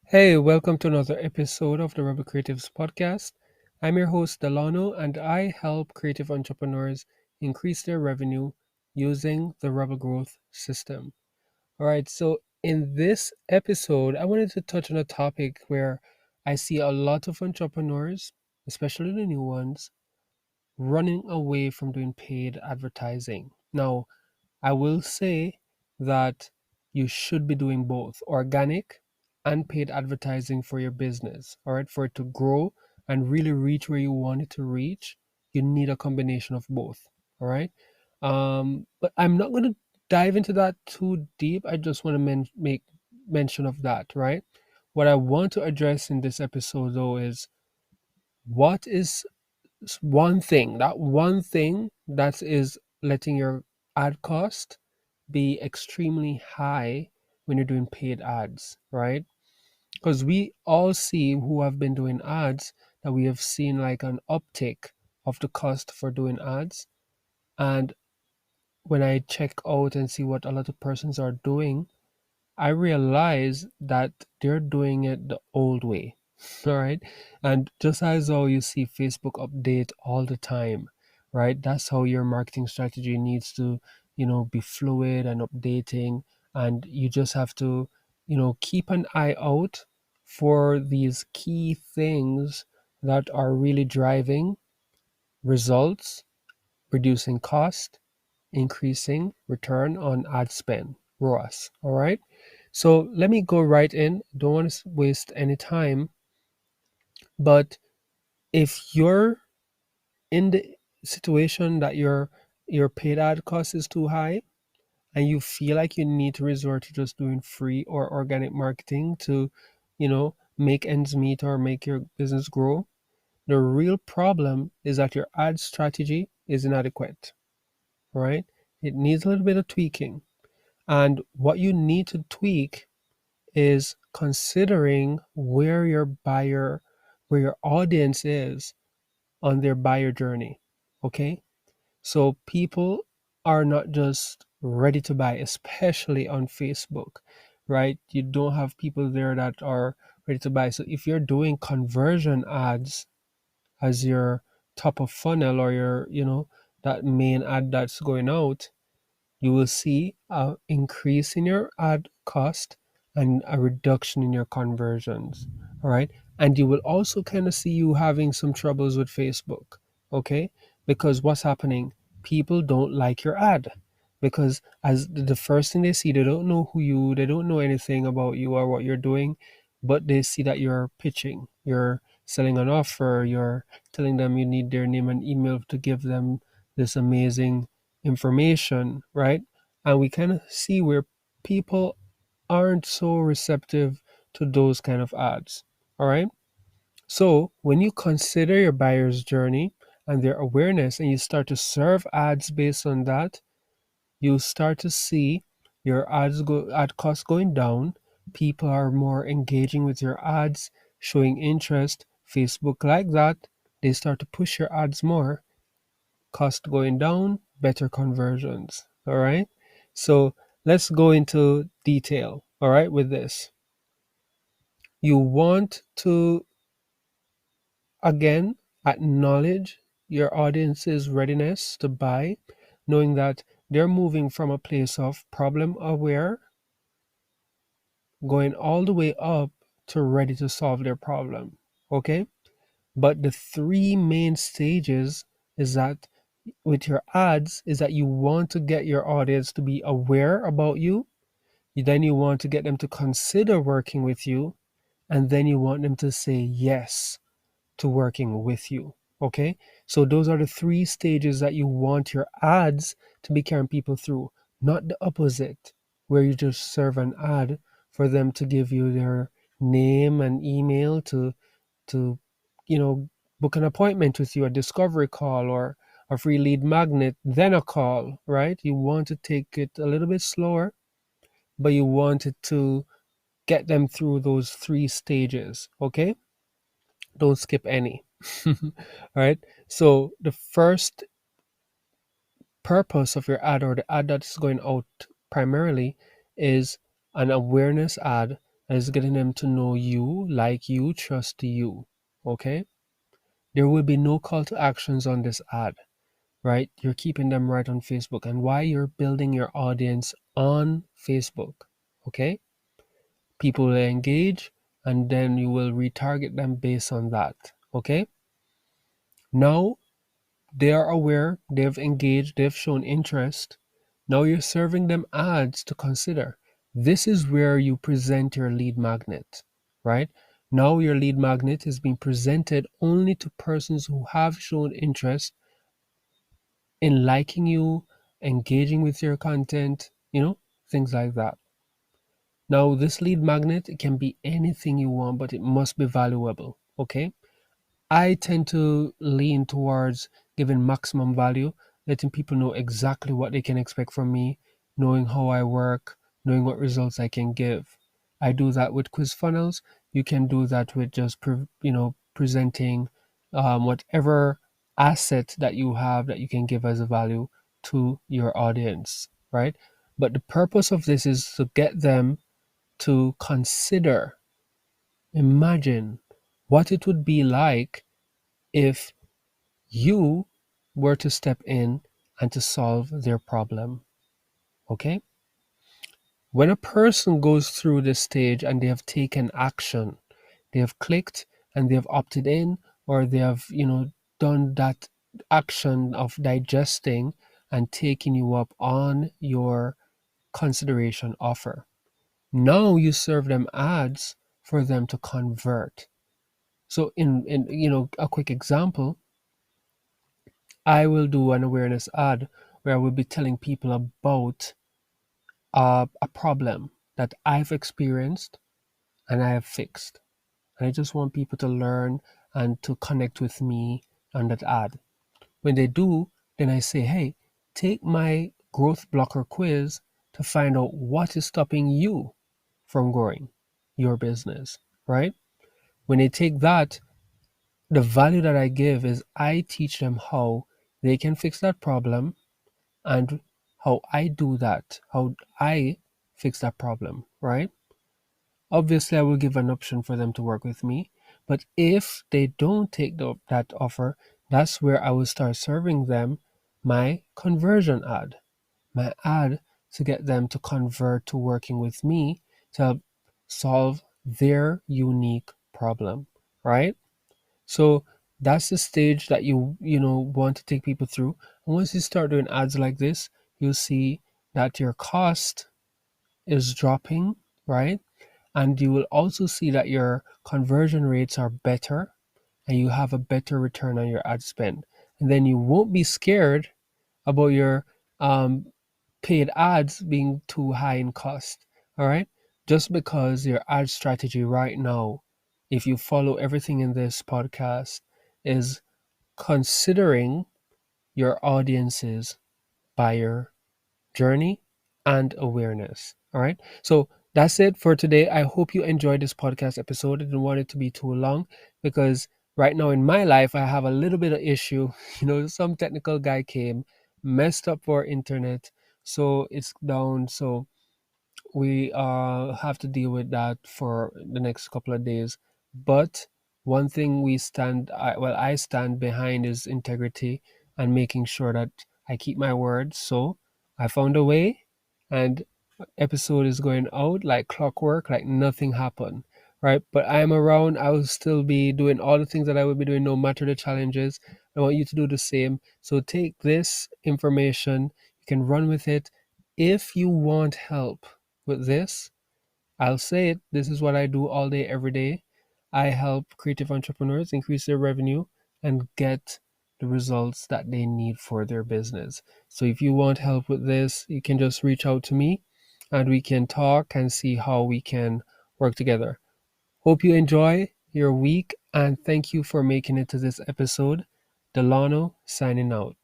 Hey, welcome to another episode of the Rebel Creatives Podcast. I'm your host, Delano, and I help creative entrepreneurs increase their revenue using the Rebel Growth System. All right, so in this episode, I wanted to touch on a topic where I see a lot of entrepreneurs, especially the new ones, running away from doing paid advertising. Now, I will say that you should be doing both organic and paid advertising for your business. All right. For it to grow and really reach where you want it to reach, you need a combination of both. All right. But I'm not going to dive into that too deep. I just want to make mention of that. Right. What I want to address in this episode, though, is what is one thing that is letting your ad cost be extremely high when you're doing paid ads, right? Because we all see who have been doing ads that we have seen like an uptick of the cost for doing ads. And when I check out and see what a lot of persons are doing, I realize that they're doing it the old way. All right. And just as how you see Facebook update all the time, right? That's how your marketing strategy needs to, be fluid and updating. And you just have to, keep an eye out for these key things that are really driving results, reducing cost, increasing return on ad spend, ROAS. All right. So let me go right in. Don't want to waste any time. But if you're in the situation that your paid ad cost is too high and you feel like you need to resort to just doing free or organic marketing to, make ends meet or make your business grow, the real problem is that your ad strategy is inadequate, right? It needs a little bit of tweaking. And what you need to tweak is considering where your audience is on their buyer journey. Okay. So people are not just ready to buy, especially on Facebook, right? You don't have people there that are ready to buy. So if you're doing conversion ads as your top of funnel or that main ad that's going out, you will see a increase in your ad cost and a reduction in your conversions. All right. And you will also kind of see you having some troubles with Facebook. Okay. Because what's happening? People don't like your ad because as the first thing they see, they don't know they don't know anything about you or what you're doing, but they see that you're pitching, you're selling an offer, you're telling them you need their name and email to give them this amazing information, right? And we kind of see where people aren't so receptive to those kind of ads. All right. So when you consider your buyer's journey and their awareness and you start to serve ads based on that, you start to see your ad costs going down. People are more engaging with your ads, showing interest. Facebook like that. They start to push your ads more, cost going down, better conversions. All right. So let's go into detail. All right. With this, you want to again acknowledge your audience's readiness to buy, knowing that they're moving from a place of problem aware, going all the way up to ready to solve their problem. Okay. But the three main stages is that with your ads is that you want to get your audience to be aware about you. Then you want to get them to consider working with you. And then you want them to say yes to working with you. Okay. So those are the three stages that you want your ads to be carrying people through, not the opposite, where you just serve an ad for them to give you their name and email to you know book an appointment with you, a discovery call or a free lead magnet, then a call, right? You want to take it a little bit slower, but you want it to get them through those three stages. Okay, don't skip any. All right. So the first purpose of your ad or the ad that's going out primarily is an awareness ad It's getting them to know you, like you, trust you. Okay? There will be no call to actions on this ad, right? You're keeping them right on Facebook. And why? You're building your audience on Facebook. Okay? People will engage, and then you will retarget them based on that. Okay? Now they are aware, they've engaged, they've shown interest. Now you're serving them ads to consider. This is where you present your lead magnet, right? Now your lead magnet is being presented only to persons who have shown interest in liking you, engaging with your content, things like that. Now, this lead magnet, it can be anything you want, but it must be valuable, okay? I tend to lean towards giving maximum value, letting people know exactly what they can expect from me, knowing how I work, knowing what results I can give. I do that with quiz funnels. You can do that with just presenting whatever asset that you have that you can give as a value to your audience, right? But the purpose of this is to get them to consider, imagine what it would be like if you were to step in and to solve their problem. Okay? When a person goes through this stage and they have taken action, they have clicked and they have opted in, or they have, done that action of digesting and taking you up on your consideration offer. Now you serve them ads for them to convert. So in a quick example, I will do an awareness ad where I will be telling people about a problem that I've experienced and I have fixed. And I just want people to learn and to connect with me on that ad. When they do, then I say, hey, take my growth blocker quiz to find out what is stopping you from growing your business, right? When they take that, the value that I give is I teach them how they can fix that problem and how I do that, how I fix that problem, right? Obviously, I will give an option for them to work with me. But if they don't take that offer, that's where I will start serving them my conversion ad, my ad to get them to convert to working with me to help solve their unique problem, right? So that's the stage that you want to take people through. And once you start doing ads like this, you'll see that your cost is dropping, right? And you will also see that your conversion rates are better and you have a better return on your ad spend. And then you won't be scared about your um, paid ads being too high in cost. All right. Just because your ad strategy right now, if you follow everything in this podcast, is considering your audience's buyer journey and awareness. All right. So that's it for today. I hope you enjoyed this podcast episode. I didn't want it to be too long because right now in my life, I have a little bit of issue. Some technical guy came, messed up our internet. So it's down. So we have to deal with that for the next couple of days. But one thing I stand behind is integrity and making sure that I keep my word. So I found a way, and episode is going out like clockwork, like nothing happened. Right, but I am around. I will still be doing all the things that I will be doing, no matter the challenges. I want you to do the same. So take this information, you can run with it. If you want help with this, I'll say it. This is what I do all day, every day. I help creative entrepreneurs increase their revenue and get the results that they need for their business. So if you want help with this, you can just reach out to me and we can talk and see how we can work together. Hope you enjoy your week and thank you for making it to this episode. Delano signing out.